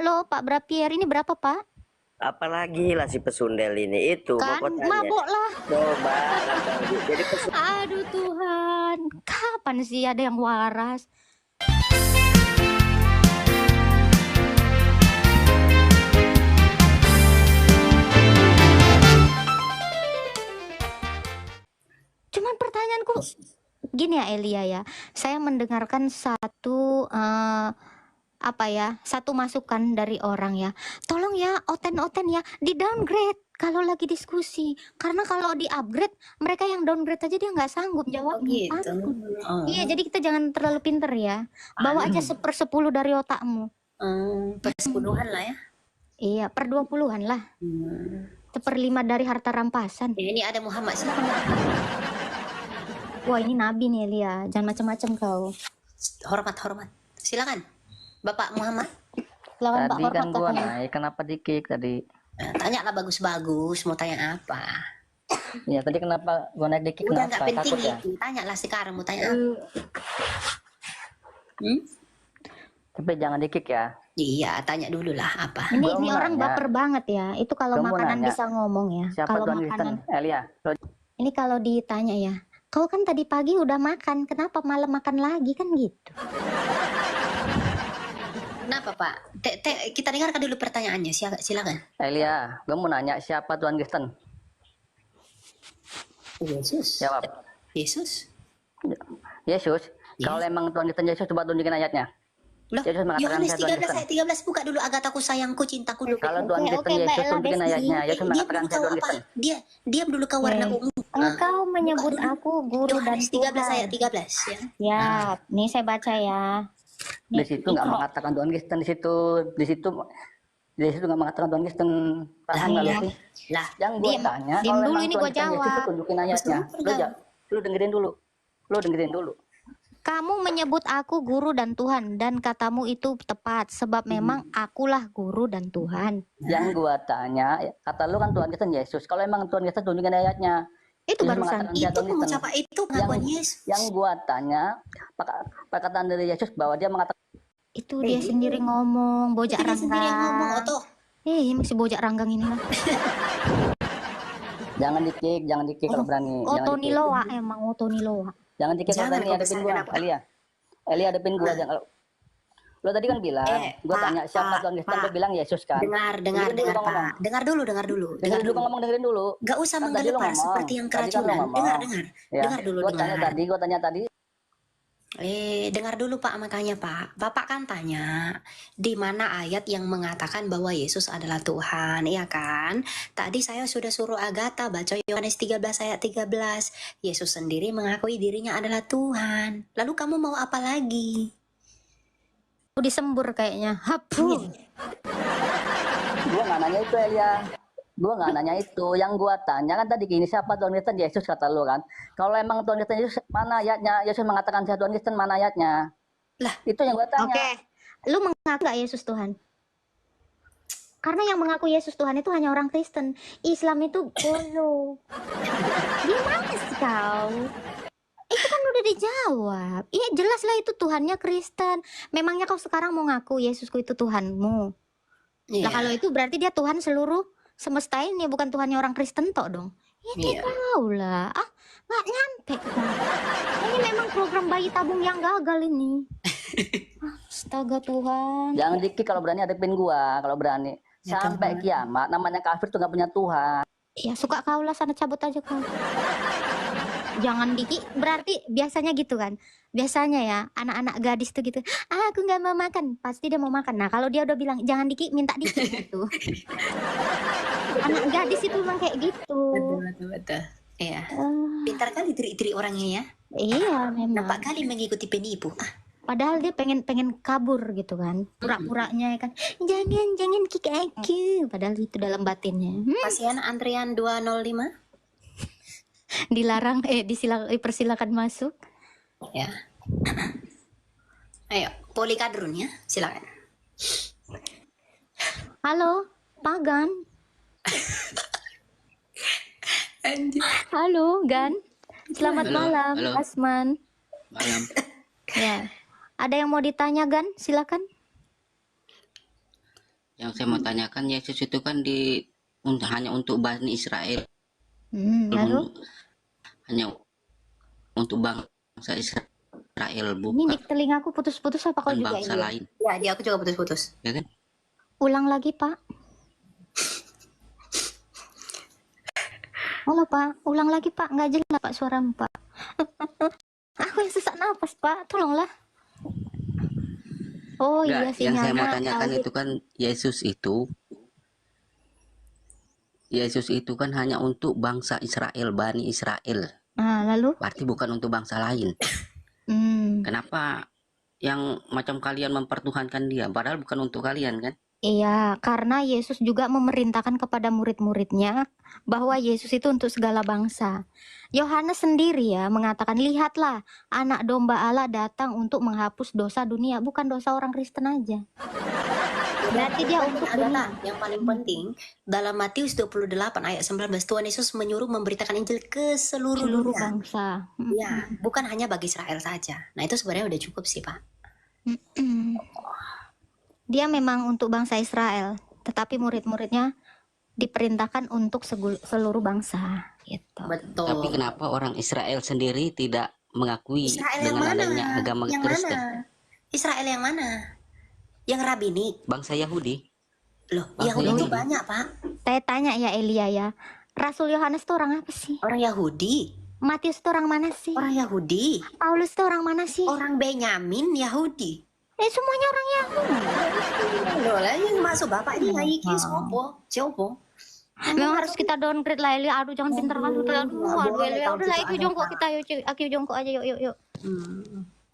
Halo Pak Brapier, ini berapa Pak? Apalagi lah si pesundel ini itu Kan mau tanya. mabok lah. Coba jadi Aduh Tuhan, kapan sih ada yang waras? Cuman pertanyaanku gini ya Elia ya, saya mendengarkan satu satu masukan dari orang ya, tolong ya oten-oten ya di downgrade kalau lagi diskusi, karena kalau di upgrade mereka yang downgrade aja dia nggak sanggup jawabnya. gitu. Iya, jadi kita jangan terlalu pinter ya, bawa aja 1/10 dari otakmu. Per 10-an lah ya. Iya, per 20-an lah. 1/5 dari harta rampasan. Ini ada Muhammad, silakan. Wah, ini nabi nih Elia, jangan macam-macam kau. Hormat. Silakan. Bapak Muhammad. Silakan Pak, Tadi kan hormat gua katanya. naik, kenapa di-kick tadi? Tanya lah bagus-bagus, mau tanya apa? Ya tadi kenapa gua naik di-kick, Udah nggak kenapa? penting Takut ya? itu. Tanya lah sekarang mau tanya apa? Tapi jangan di-kick ya. Iya, tanya dulu lah apa. Ini Gua mau orang nanya. baper banget ya. Itu kalau Gua mau makanan nanya. bisa ngomong ya. Siapa Kalau Tuhan Kristen? makanan. Elia, lo Ini kalau ditanya ya, kau kan tadi pagi udah makan, kenapa malam makan lagi kan gitu. Kenapa Pak? Kita dengarkan dulu pertanyaannya, silakan. Elia, gua mau nanya siapa Tuhan Kristen? Yesus. Jawab. Yesus. Yesus. Yes. Kalau emang Tuhan Kristen Yesus, coba tunjukin ayatnya. Loh, Yesus mengatakan Yohanes saya Tuhan 13 Kristen. ayat 13 buka dulu agataku sayangku cintaku dulu. Kalau Tuhan Oke, Kristen Yesus, baiklah, tunjukin Besti. ayatnya. Yesus Diam mengatakan dulu saya kau Tuhan apa? Kristen. Diam dulu kau warna ungu. Engkau menyebut aku guru dan Yohanes 13 ayat Tuhan. 13 ya. Ya, nih saya baca ya. Di situ nggak mengatakan Tuhan Kristen, di situ nggak mengatakan Tuhan Kristen. Paham nggak lu sih? Lah, Yang gue Diam- tanya, diam kalau dulu, emang ini Tuhan gua Kristen Yesus jawab. itu tunjukin ayatnya. Lu dengerin dulu. Kamu menyebut aku guru dan Tuhan, dan katamu itu tepat, sebab memang akulah guru dan Tuhan. Yang gua tanya, kata lu kan Tuhan Kristen Yesus. Kalau emang Tuhan Kristen tunjukin ayatnya. Itu Yesus barusan. mengatakan saya itu Tuhan Kristen. mengucap itu pengakuan Yesus. Yang gua tanya, perkataan dari Yesus bahwa dia mengatakan Itu dia sendiri ngomong, bojak Itu dia sendiri yang ngomong, ranggang. Oto. Masih bojak ranggang ini lah. jangan di-kick kalau berani. Jangan Oto di-kick. Niloa emang Oto Niloa. Jangan di-kick kalau Jangan berani, kau hadapin gua. besarkan apa? Elia hadapin gua. Jangan. Lo tadi kan bilang, gua Pak, tanya siapa Pak, Tuhan Kristen, Pak. lo bilang Yesus kan. Dengar Dengerin dulu Pak. ngomong. Dengar dulu. Dengerin dulu ngomong, dengerin dulu. Gak usah Kan tadi lu menggelepas ngomong. seperti yang Tadi kan lu keracunan. ngomong. Dengar. Ya. Dengar dulu, Gua tanya tadi. Dengar dulu Pak, makanya Pak. Bapak kan tanya, di mana ayat yang mengatakan bahwa Yesus adalah Tuhan, iya kan? Tadi saya sudah suruh Agatha baca Yohanes 13 ayat 13. Yesus sendiri mengakui dirinya adalah Tuhan. Lalu kamu mau apa lagi? Disembur kayaknya. Hapu. Gua nggak nanya itu Elia. Gua nggak nanya itu. Yang gua tanya kan tadi gini, siapa Tuhan Kristen Yesus kata lu kan. Kalau emang Tuhan Kristen Yesus, mana ayatnya? Yesus mengatakan saya Tuhan Kristen, mana ayatnya? Lah, itu yang gua tanya. Oke. Lu mengaku gak Yesus Tuhan? Karena yang mengaku Yesus Tuhan itu hanya orang Kristen. Islam itu golo. Gimana sih kau? Itu kan udah dijawab. Iya jelas lah itu Tuhannya Kristen. Memangnya kau sekarang mau ngaku Yesusku itu Tuhanmu? iya. Nah kalau itu berarti dia Tuhan seluruh semesta ini, bukan Tuhannya orang Kristen tok dong. Iya. Kau lah. Nggak nyampe kau. Ini memang program bayi tabung yang gagal ini. Astaga Tuhan. Jangan di-kick kalau berani hadapin gua, kalau berani. Ya, Sampai Tuhan. kiamat namanya kafir tuh nggak punya Tuhan. Ya suka kau lah, sana cabut aja kau. Jangan diki, berarti biasanya gitu kan. Biasanya ya anak-anak gadis tuh gitu. Aku nggak mau makan, pasti dia mau makan. Nah kalau dia udah bilang jangan diki, minta diki gitu. Anak gadis itu memang kayak gitu. Betul. Iya. Ah, Pintar kali trik-trik orangnya ya. iya memang. Nampak kali mengikuti penipu. Padahal dia pengen kabur gitu kan. Pura-puranya ya kan. Jangan kick aku. Padahal itu dalam batinnya. Pasien antrian 205. Dilarang, persilakan masuk. Ya. Ayo, Polikadrun ya, silakan. Halo, Pak Gan. Halo, Gan. Selamat Halo, malam, halo. Asman. Malam. Ya. Ada yang mau ditanya, Gan? Silakan. Yang saya mau tanyakan, Yesus itu kan hanya untuk Bani Israel, Lalu hanya untuk bangsa Israel, ini bukan di telingaku putus-putus apa kau juga bangsa ini? lain, Ya, dia aku juga putus-putus. ya kan? Ulang lagi, Pak. Halo, Pak. Ulang lagi, Pak. Nggak jelas, Pak, suaramu, Pak. Aku yang sesak napas, Pak. Tolonglah. Oh iya, Enggak, yang saya mau sinyalnya tanyakan tahu. itu kan Yesus itu kan hanya untuk bangsa Israel, Bani Israel. Nah, lalu? Berarti bukan untuk bangsa lain. Kenapa yang macam kalian mempertuhankan dia, padahal bukan untuk kalian kan? Iya, karena Yesus juga memerintahkan kepada murid-muridnya bahwa Yesus itu untuk segala bangsa. Yohanes sendiri ya mengatakan, lihatlah anak domba Allah datang untuk menghapus dosa dunia, bukan dosa orang Kristen aja. Berarti dia untuk Agatha, dunia. yang paling penting dalam Matius 28 ayat 19, Tuhan Yesus menyuruh memberitakan Injil ke seluruh Seluruh dunia. bangsa. Ya, bukan hanya bagi Israel saja. Nah, itu sebenarnya udah cukup sih, Pak. Dia memang untuk bangsa Israel, tetapi murid-muridnya diperintahkan untuk seluruh bangsa gitu. Betul. Tapi kenapa orang Israel sendiri tidak mengakui Israel yang dengan mana? adanya agama Yang Kristen? mana? Israel yang mana? Yang Rabinik. Bangsa Yahudi. Loh, Bangsa Yahudi itu Yahudi. banyak, Pak. Saya tanya ya Elia ya, Rasul Yohanes itu orang apa sih? Orang Yahudi. Matius itu orang mana sih? Orang Yahudi. Paulus itu orang mana sih? Orang Benyamin Yahudi. Semuanya orang Yahudi. Loh, lah yang masuk Bapak ini ngaiki siapa? Memang harus kita downgrade lah Elia. Aduh jangan pinter kan. Aduh Elia. Udah lah IQ jongkok kita yuk. IQ jongkok aja yuk.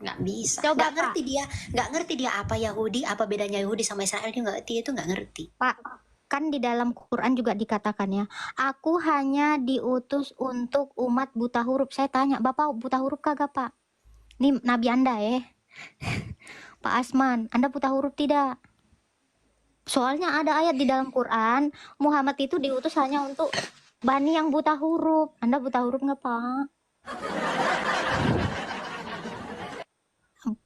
Nggak bisa. Coba, Nggak ngerti dia apa Yahudi, apa bedanya Yahudi sama Israel, dia nggak ngerti. Pak, kan di dalam Quran juga dikatakan ya, aku hanya diutus untuk umat buta huruf. Saya tanya, Bapak buta huruf kagak Pak? Ini Nabi Anda ya. Pak Asman, Anda buta huruf tidak? Soalnya ada ayat di dalam Quran, Muhammad itu diutus hanya untuk Bani yang buta huruf. Anda buta huruf nggak Pak?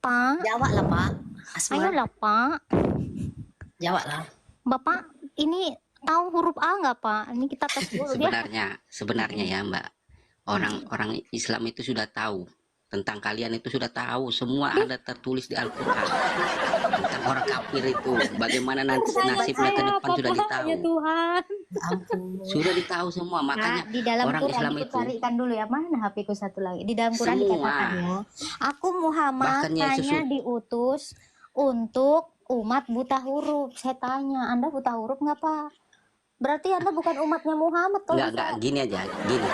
Pak, Jawab lah, Pak. Asma. ayolah Pak. Jawab lah. Bapak ini tahu huruf A nggak Pak? Ini kita tes dulu dia. Sebenarnya ya Mbak, orang Islam itu sudah tahu tentang kalian, itu sudah tahu semua, ada tertulis di Al-Quran tentang orang kafir itu, bagaimana nanti nasibnya ke depan sudah ditahu. Ya Tuhan. Sudah ditahu semua, makanya Nah, di dalam orang Quran Islam itu itu carikan dulu ya, mana HP ku satu lagi. Di dalam Quran semua. dikatakan ya, aku Muhammad Bahkan Yesus hanya diutus untuk umat buta huruf. Saya tanya, Anda buta huruf nggak Pak? Berarti Anda bukan umatnya Muhammad kalau Enggak, gini aja, gini.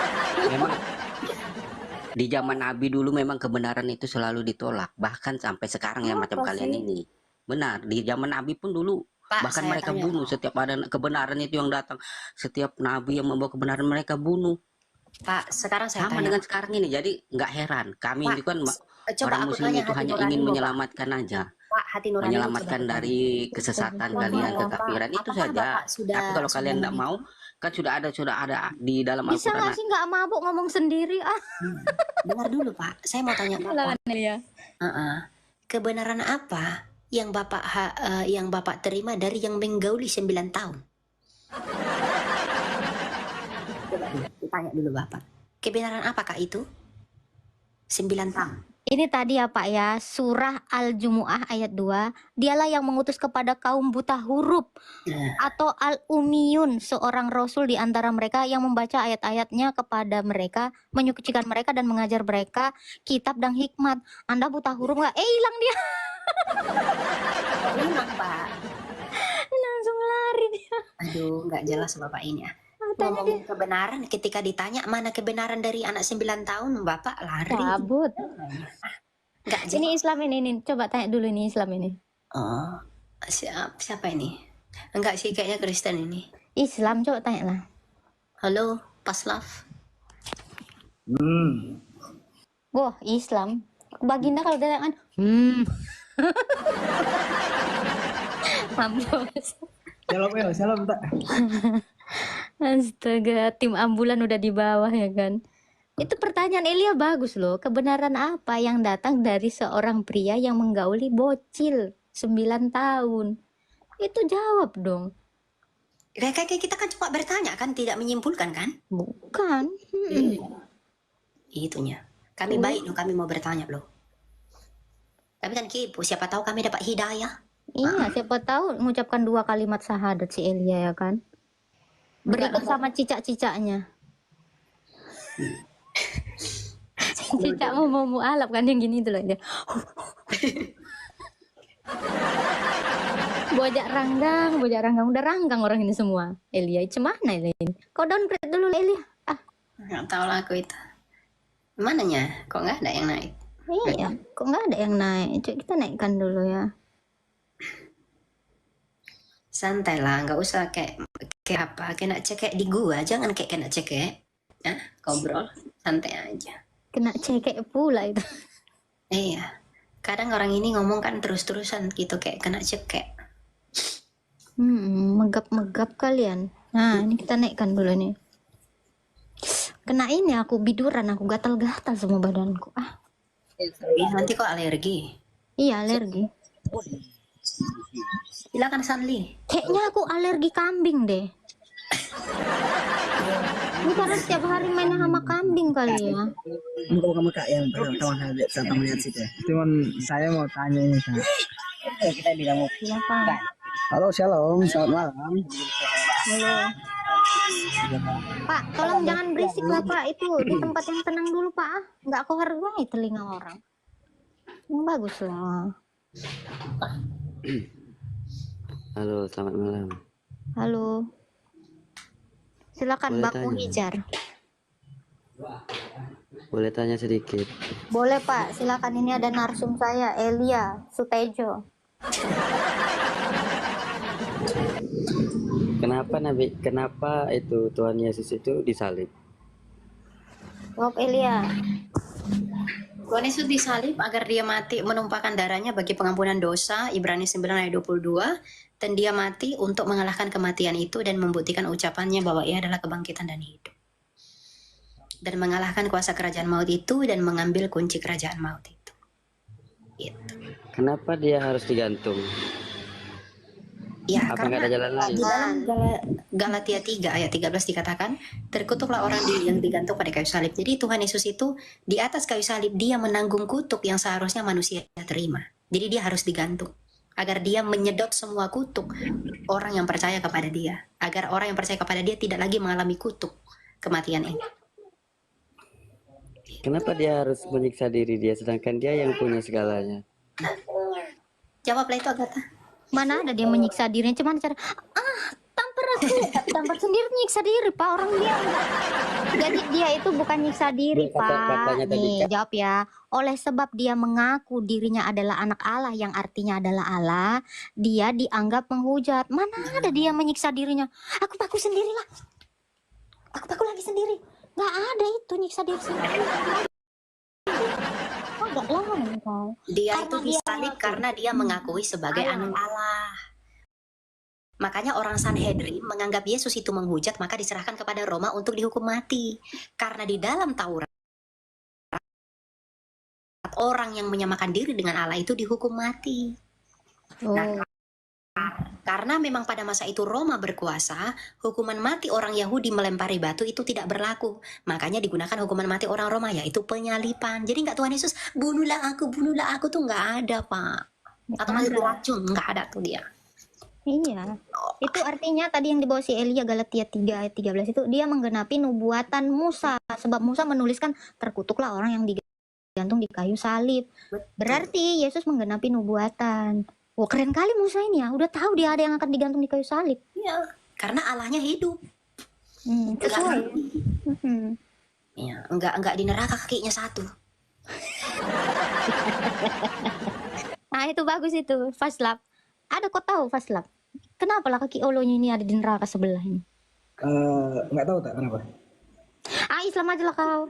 Memang di zaman Nabi dulu memang kebenaran itu selalu ditolak, bahkan sampai sekarang ya macam kalian ini. Benar, di zaman Nabi pun dulu Pak, bahkan saya mereka tanya, bunuh setiap ada kebenaran itu yang datang, setiap nabi yang membawa kebenaran mereka bunuh. Pak, sekarang saya Sama tanya. dengan sekarang ini, jadi nggak heran kami Pak, itu kan coba orang aku muslim tanya itu hati hanya nurani ingin Bapak. menyelamatkan aja, Pak, hati nurani menyelamatkan coba. dari kesesatan kalian, Bapak, kekafiran itu apakah saja. Bapak sudah Tapi kalau kalian nggak mau, kan sudah ada di dalam bisa Al-Quran. nggak sih nggak mabuk ngomong sendiri ah? Dengar dulu, Pak. Saya mau tanya Bapak. Ya. Kebenaran apa yang Bapak terima dari yang menggauli 9 tahun? Coba ditanya dulu Bapak. Kebenaran apakah itu? 9 tahun. Ini tadi ya Pak ya, surah Al-Jumu'ah ayat 2, dialah yang mengutus kepada kaum buta huruf atau Al-Umiyun, seorang rasul di antara mereka yang membaca ayat-ayatnya kepada mereka, menyucikan mereka dan mengajar mereka kitab dan hikmat. Anda buta huruf nggak? Hilang dia. Hilang, Pak. Langsung lari dia. Aduh, nggak jelas Bapak ini ya. Tanya dia. Ngomongin kebenaran, ketika ditanya mana kebenaran dari anak 9 tahun, Bapak lari. Cabut. Nggak jelas. Ini Islam ini, coba tanya dulu ini Islam ini. Oh, siapa ini? Enggak sih, kayaknya Kristen ini. Islam coba tanya lah. Halo, Paslav. Wah, Islam. Baginda kalau dia kan mampus. Salam tak. Astaga, tim ambulan udah di bawah ya kan. Itu pertanyaan Elia bagus loh. Kebenaran apa yang datang dari seorang pria yang menggauli bocil 9 tahun? Itu jawab dong. Kayak kita kan cuma bertanya kan, tidak menyimpulkan kan? Bukan. Itunya. Kami baik loh, kami mau bertanya loh. Kami kan kepo, siapa tahu kami dapat hidayah. Iya, siapa tahu mengucapkan 2 kalimat syahadat si Elia ya kan. Berikut sama cicak-cicaknya. Cicak mau mualaf kan yang gini tuh loh dia. Bojak ranggang, udah ranggang orang ini semua. Elia, cemana ini? Kau downgrade dulu Elia. Nggak tahu lah aku itu. Mananya? Kok nggak ada yang naik? Iya, kok nggak ada yang naik? Coba kita naikkan dulu ya. Santai lah, nggak usah kayak apa, kena cekek di gua, jangan kayak kena cekek. Nah, ngobrol, santai aja. Kena cekek pula itu. Iya, kadang orang ini ngomong kan terus-terusan gitu kayak kena cekek. Megap-megap kalian. Nah, ini kita naikkan dulu nih. Kena ini aku biduran, aku gatal-gatal semua badanku. Nanti kok alergi. Iya, alergi. Silakan Sanli. Kayaknya aku alergi kambing deh. Ini karena setiap hari main sama kambing kali ya. Ini kalau kamu kak yang pertama saya melihat situ ya. Cuman saya mau tanya ini kak. Kita bilang mau Silakan. Halo shalom, selamat malam. Halo. Pak, tolong jangan berisik lah Pak. Itu di tempat yang tenang dulu Pak. Nggak kau hargai telinga orang. Yang bagus lah. Halo, selamat malam. Halo. Silakan Boleh Mbak tanya? Muhijar. Boleh tanya sedikit? Boleh Pak, silakan, ini ada narsum saya, Elia Sutejo. Kenapa itu Tuhan Yesus itu disalib? Jawab Elia. Tuhan Yesus disalib agar dia mati menumpahkan darahnya bagi pengampunan dosa, Ibrani 9 ayat 22, dan dia mati untuk mengalahkan kematian itu dan membuktikan ucapannya bahwa ia adalah kebangkitan dan hidup. Dan mengalahkan kuasa kerajaan maut itu dan mengambil kunci kerajaan maut itu. Gitu. Kenapa dia harus digantung? Ya, Apa nggak karena ada jalan lain? di dalam Galatia 3 ayat 13 dikatakan, terkutuklah orang yang digantung pada kayu salib. Jadi Tuhan Yesus itu di atas kayu salib, dia menanggung kutuk yang seharusnya manusia terima. Jadi dia harus digantung agar dia menyedot semua kutuk orang yang percaya kepada dia, agar orang yang percaya kepada dia tidak lagi mengalami kutuk kematian ini. Kenapa dia harus menyiksa diri dia sedangkan dia yang punya segalanya? Jawablah itu Agatha. Mana ada dia menyiksa dirinya, cuman cara tampar sendiri nyiksa diri Pak, orang dia enggak. Jadi dia itu bukan nyiksa diri Dia kata-katanya Pak. tadi, Nih Kak. jawab ya. Oleh sebab dia mengaku dirinya adalah anak Allah, yang artinya adalah Allah, dia dianggap menghujat. Mana ada dia menyiksa dirinya? Aku paku sendirilah. Aku paku lagi sendiri. Nggak ada itu nyiksa diri sendiri. Agak lama kau. Dia Karena itu dia disalib mengaku. karena dia mengakui sebagai anak Allah. Makanya orang Sanhedrin menganggap Yesus itu menghujat, maka diserahkan kepada Roma untuk dihukum mati. Karena di dalam Taurat, orang yang menyamakan diri dengan Allah itu dihukum mati. Oh. Karena memang pada masa itu Roma berkuasa, hukuman mati orang Yahudi melempari batu itu tidak berlaku. Makanya digunakan hukuman mati orang Roma, yaitu penyalipan. Jadi nggak Tuhan Yesus, bunuhlah aku tuh nggak ada Pak. Atau masih beracun, nggak ada tuh dia. Iya, itu artinya tadi yang dibawa si Elia Galatia 3 ayat 13 itu dia menggenapi nubuatan Musa. Sebab Musa menuliskan terkutuklah orang yang digantung di kayu salib. Berarti Yesus menggenapi nubuatan. Wah keren kali Musa ini ya, udah tahu dia ada yang akan digantung di kayu salib. Iya, karena Allahnya hidup. Sesuai. Iya, enggak di neraka kakinya satu. Nah itu bagus itu, Faslab. Ada kok tahu Faslab? Kenapa lah kaki Olonya ini ada di neraka sebelah ini? Nggak tahu tak kenapa. Islam aja lah kau.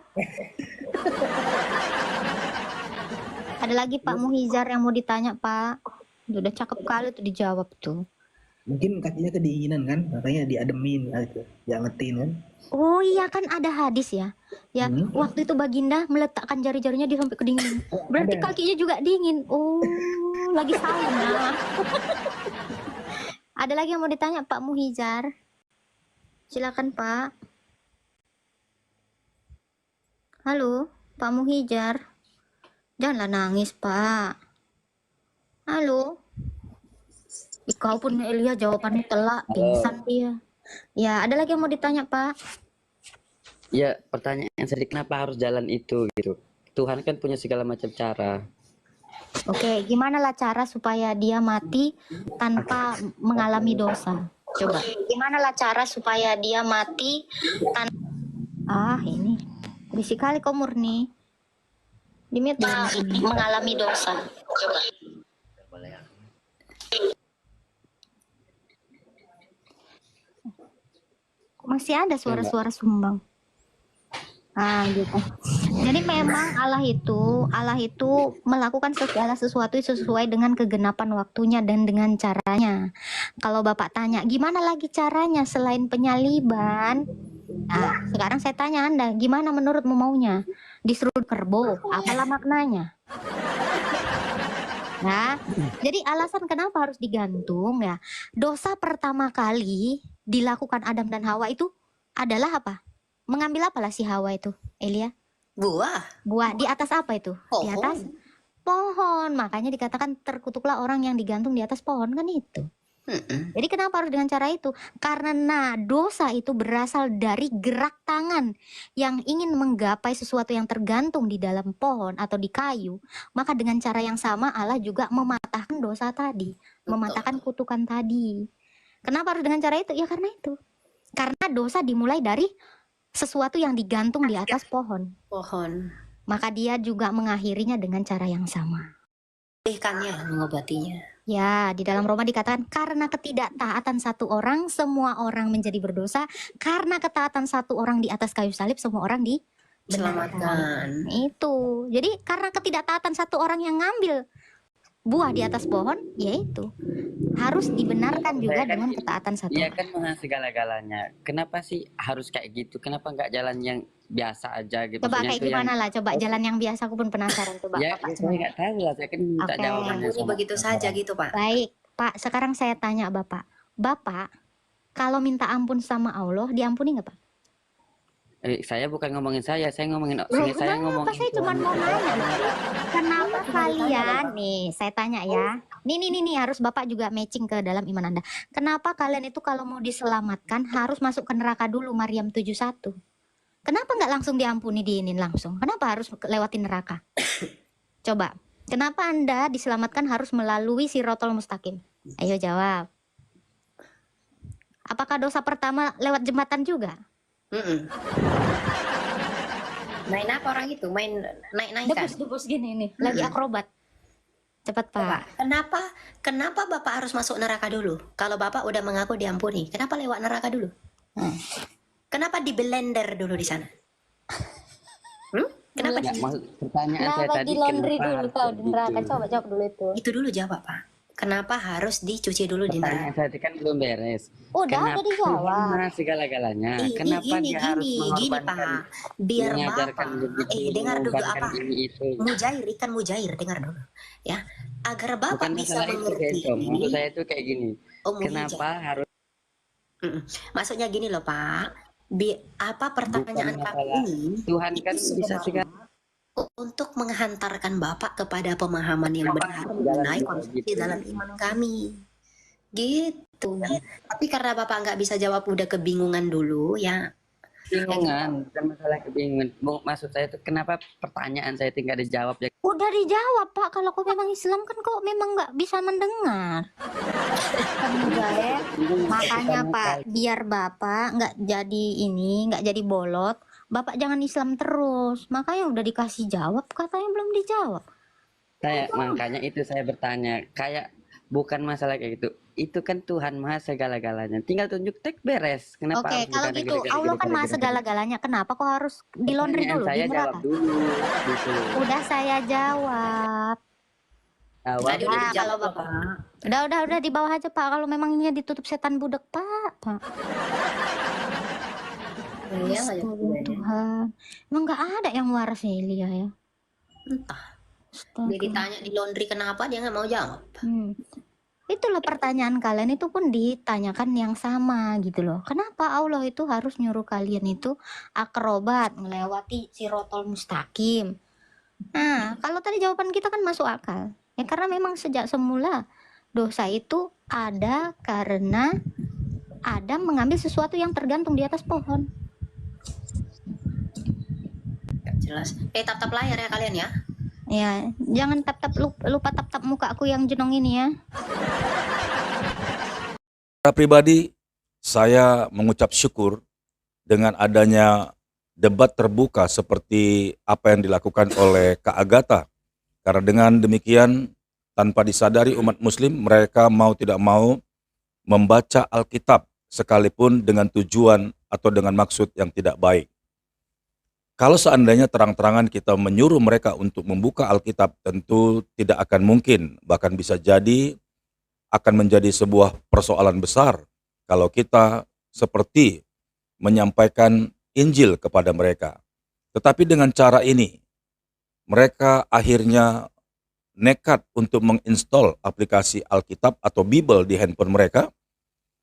Ada lagi Pak Muhizar yang mau ditanya Pak. Udah cakep kali tuh dijawab tuh. Mungkin kakinya kedinginan kan, makanya diademin gitu, diangetin kan. Oh iya kan ada hadis ya. Ya, waktu itu Baginda meletakkan jari-jarinya dia sampai kedinginan. Berarti Ada. kakinya juga dingin. Oh, lagi sauna. Ada lagi yang mau ditanya Pak Muhizar? Silakan Pak. Halo, Pak Muhizar. Janganlah nangis Pak. Halo. Kau pun Elia jawabannya telak, pingsan dia. Ya, ada lagi yang mau ditanya Pak? Ya, pertanyaan saya kenapa harus jalan itu gitu. Tuhan kan punya segala macam cara. Oke, gimana lah cara supaya dia mati tanpa mengalami dosa? Coba. Gimana lah cara supaya dia mati tanpa ini berisik kali kau Murni. Dimit mengalami dosa. Coba. Masih ada suara-suara sumbang. Gitu. Jadi memang Allah itu melakukan segala sesuatu sesuai dengan kegenapan waktunya dan dengan caranya. Kalau Bapak tanya, gimana lagi caranya selain penyaliban? Nah, sekarang saya tanya Anda, gimana menurutmu maunya? Disuruh kerbau, apalah maknanya? Nah, jadi alasan kenapa harus digantung ya? Dosa pertama kali dilakukan Adam dan Hawa itu adalah apa? Mengambil apalah si Hawa itu, Elia? Buah. Buah di atas apa itu? Di Pohon. atas pohon. Makanya dikatakan terkutuklah orang yang digantung di atas pohon, kan itu. Jadi kenapa harus dengan cara itu? Karena dosa itu berasal dari gerak tangan yang ingin menggapai sesuatu yang tergantung di dalam pohon atau di kayu. Maka dengan cara yang sama Allah juga mematahkan dosa tadi, mematahkan kutukan tadi. Kenapa harus dengan cara itu? Ya karena itu. Karena dosa dimulai dari sesuatu yang digantung di atas pohon. Maka dia juga mengakhirinya dengan cara yang sama. Ikannya mengobatinya. Ya, di dalam Roma dikatakan karena ketidaktaatan satu orang, semua orang menjadi berdosa. Karena ketaatan satu orang di atas kayu salib, semua orang Selamatkan. Itu. Jadi karena ketidaktaatan satu orang yang ngambil buah di atas pohon, yaitu harus dibenarkan juga dengan ketaatan satu Dia orang. kan maha segala-galanya. Kenapa sih harus kayak gitu? Kenapa nggak jalan yang biasa aja gitu? Coba Maksudnya kayak tuh gimana lah, coba jalan yang biasa, aku pun penasaran. Coba Ya, Bapak saya gimana? nggak tahu lah. Saya kan minta Oke. jawabannya Ini sama begitu saja gitu Pak. Baik, Pak, sekarang saya tanya Bapak. Bapak, kalau minta ampun sama Allah, diampuni nggak Pak? Saya bukan ngomongin saya ngomongin Loh, saya kenapa? ngomongin Saya cuma mau nanya. Kenapa kalian, nih saya tanya ya. Nih, harus Bapak juga matching ke dalam iman Anda. Kenapa kalian itu kalau mau diselamatkan harus masuk ke neraka dulu, Maryam 71? Kenapa nggak langsung diampuni diinin langsung? Kenapa harus lewatin neraka? Coba, kenapa Anda diselamatkan harus melalui Sirotol Mustaqim? Ayo jawab. Apakah dosa pertama lewat jembatan juga? Main apa orang itu? Main naik-naikan. Debus gini nih, lagi akrobat. Cepat Pak. Kenapa Bapak harus masuk neraka dulu? Kalau Bapak udah mengaku diampuni, kenapa lewat neraka dulu? Kenapa di blender dulu di sana? Kenapa Ya, pertanyaan saya Kenapa tadi di laundry kenapa dulu harus kau kayak di neraka? gitu? Coba jawab dulu itu. itu dulu jawab Pak? Kenapa harus dicuci dulu di Pertanyaan neraka? saya tadi kan belum beres. Udah dijawab. Tuhan maha segala-galanya? Kenapa dia harus Gini mengorbankan, Pak, biar mengajarkan Bapak, begitu, dengar dulu mengorbankan apa? ini itu? Ikan mujair, dengar dulu, ya, agar Bapak Bukan bisa masalah itu, mengerti. Kenco. Maksud saya itu kayak gini. Oh, mujair. Kenapa harus Maksudnya gini loh Pak, apa pertanyaan bukan kami masalah ini? Tuhan kan itu bisa sebenarnya segala untuk menghantarkan Bapak kepada pemahaman yang benar mengenai konsepsi dalam iman kami. Gitu. Tapi karena Bapak nggak bisa jawab, udah kebingungan dulu ya. kebingungan, bukan masalah kebingungan. Maksud saya itu kenapa pertanyaan saya itu nggak dijawab ya? Udah dijawab Pak. Kalau kau memang Islam kan kau memang nggak bisa mendengar. Enggak ya. Makanya Pak, biar Bapak nggak jadi bolot. Bapak jangan Islam terus. Makanya udah dikasih jawab, katanya belum dijawab. Makanya itu saya bertanya, kayak bukan masalah kayak gitu. Itu kan Tuhan maha segala-galanya. Tinggal tunjuk tek beres. Kenapa Oke, harus kalau bukan gitu gara-gara Allah gini, kan maha gara-gara segala-galanya. Kenapa kok harus gini? di laundry Pertanyaan dulu saya di jawab neraka? dulu gitu. Udah saya jawab. Jawab. Tadi udah Nah, dijawab kalau loh, Pak. Udah di bawah aja Pak. Kalau memang ini ditutup setan budak Pak. Iya, nggak Astaga, jawab. Tuhan. Emang nggak ada yang waras ya Elia ya? Entah. Astaga. Dia ditanya di laundry kenapa, dia nggak mau jawab. Itulah pertanyaan kalian itu pun ditanyakan yang sama gitu loh. Kenapa Allah itu harus nyuruh kalian itu akrobat melewati sirotol mustaqim? Nah, kalau tadi jawaban kita kan masuk akal. Ya karena memang sejak semula dosa itu ada karena Adam mengambil sesuatu yang tergantung di atas pohon. Gak jelas. Tap-tap layar ya kalian ya. Ya, jangan lupa tap muka aku yang jenong ini ya. Secara pribadi, saya mengucap syukur dengan adanya debat terbuka seperti apa yang dilakukan oleh Kak Agatha. Karena dengan demikian, tanpa disadari umat muslim, mereka mau tidak mau membaca Alkitab sekalipun dengan tujuan atau dengan maksud yang tidak baik. Kalau seandainya terang-terangan kita menyuruh mereka untuk membuka Alkitab, tentu tidak akan mungkin, bahkan bisa jadi akan menjadi sebuah persoalan besar kalau kita seperti menyampaikan Injil kepada mereka. Tetapi dengan cara ini, mereka akhirnya nekat untuk menginstall aplikasi Alkitab atau Bible di handphone mereka,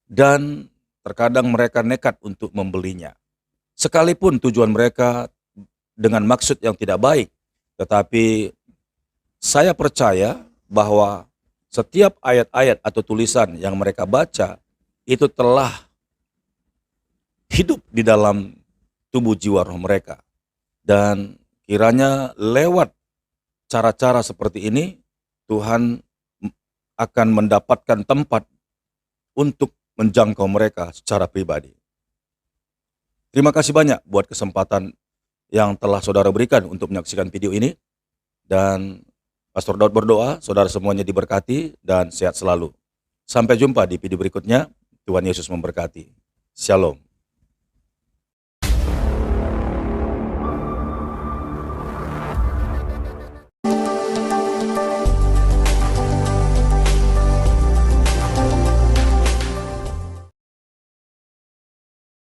dan terkadang mereka nekat untuk membelinya. Sekalipun tujuan mereka dengan maksud yang tidak baik, tetapi saya percaya bahwa setiap ayat-ayat atau tulisan yang mereka baca itu telah hidup di dalam tubuh jiwa roh mereka. Dan kiranya lewat cara-cara seperti ini, Tuhan akan mendapatkan tempat untuk menjangkau mereka secara pribadi. Terima kasih banyak buat kesempatan yang telah saudara berikan untuk menyaksikan video ini. Dan Pastor Daud berdoa, saudara semuanya diberkati dan sehat selalu. Sampai jumpa di video berikutnya. Tuhan Yesus memberkati. Shalom.